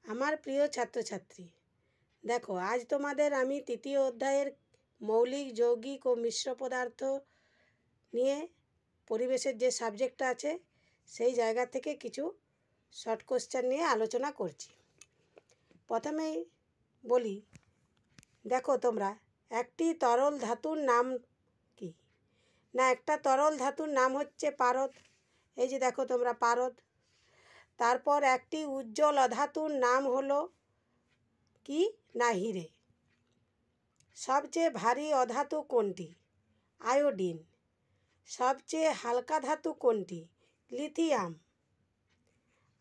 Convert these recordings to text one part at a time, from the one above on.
আমার প্রিয় ছাত্রছাত্রী, দেখো আজ তোমাদের আমি তৃতীয় অধ্যায়ের মৌলিক যৌগিক ও মিশ্র পদার্থ নিয়ে পরিবেশের যে সাবজেক্টটা আছে সেই জায়গা থেকে কিছু শর্ট কোশ্চেন নিয়ে আলোচনা করছি। প্রথমেই বলি, দেখো তোমরা একটি তরল ধাতুর নাম কি না, একটা তরল ধাতুর নাম হচ্ছে পারদ। এই যে দেখো তোমরা পারদ। তারপর একটি উজ্জ্বল অধাতুর নাম হলো কি না হিরে। সবচেয়ে ভারী অধাতু কোনটি? আয়োডিন। সবচেয়ে হালকা ধাতু কোনটি? লিথিয়াম।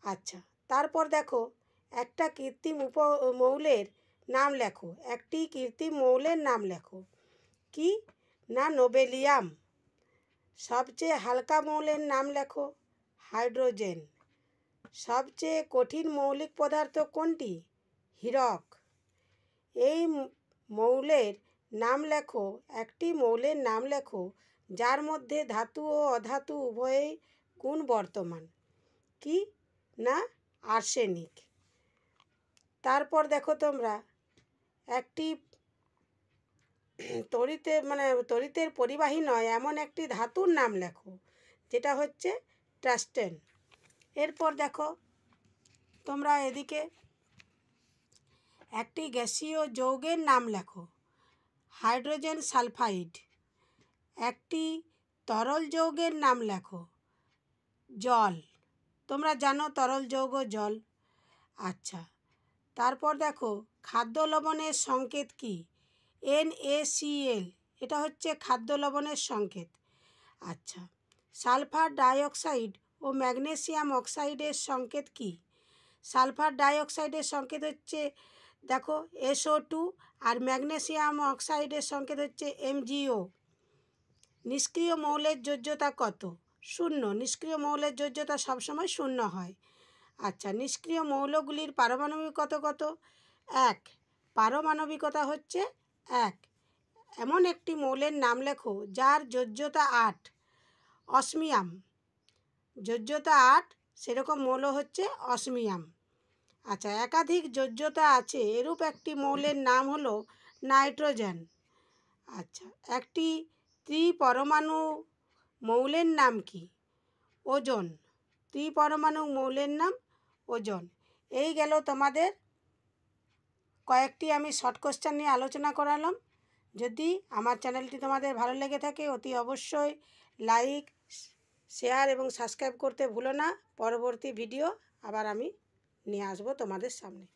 আচ্ছা, তারপর দেখো একটা কৃত্রিম মৌলের নাম লেখো। একটি কৃত্রিম মৌলের নাম লেখো। কি না নোবেলিয়াম। সবচেয়ে হালকা মৌলের নাম লেখো। হাইড্রোজেন। সবচেয়ে কঠিন মৌলিক পদার্থ কোনটি? হীরক। এই মৌলের নাম লেখো। একটি মৌলের নাম লেখো যার মধ্যে ধাতু ও অধাতু উভয়েই গুণ বর্তমান। কি না আর্সেনিক। তারপর দেখো তোমরা একটি তড়িতের পরিবাহী নয় এমন একটি ধাতুর নাম লেখো, যেটা হচ্ছে টাংস্টেন। এরপর দেখো তোমরা এদিকে একটি গ্যাসীয় যৌগের নাম লেখো। Hydrogen sulphide. একটি তরল যৌগের নাম লেখো। জল। তোমরা জানো তরল যৌগ জল। আচ্ছা, তারপর দেখো খাদ্য লবণের সংকেত কি? NaCl। এটা হচ্ছে খাদ্য লবণের সংকেত। আচ্ছা, সালফার ডাইঅক্সাইড ও ম্যাগনেসিয়াম অক্সাইডের সংকেত কি? সালফার ডাইঅক্সাইডের সংকেত হচ্ছে দেখো SO2, আর ম্যাগনেসিয়াম অক্সাইডের সংকেত হচ্ছে MgO। নিষ্ক্রিয় মৌলের যোজ্যতা কত? 0। নিষ্ক্রিয় মৌলের যোজ্যতা সবসময় 0 হয়। আচ্ছা, নিষ্ক্রিয় মৌলগুলির পারমাণবিকতা কত? 1। পারমাণবিকতা হচ্ছে 1। এমন একটি মৌলের নাম লেখো যার যোজ্যতা 8। অসমিয়াম। যোজ্যতা 8, সেরকম মৌল হচ্ছে অসমিয়াম। আচ্ছা, একাধিক যোজ্যতা আছে এরূপ একটি মৌলের নাম হলো নাইট্রোজেন। আচ্ছা, একটি ত্রিপরমাণু মৌলের নাম কি? ওজোন। ত্রিপরমাণু মৌলের নাম ওজোন। এই গেল তোমাদের কয়েকটি আমি শর্ট কোশ্চেন নিয়ে আলোচনা করালাম। যদি আমার চ্যানেলটি তোমাদের ভালো লেগে থাকে অতি অবশ্যই লাইক, শেয়ার এবং সাবস্ক্রাইব করতে ভুলো না। পরবর্তী ভিডিও আবার আমি নিয়ে আসবো তোমাদের সামনে।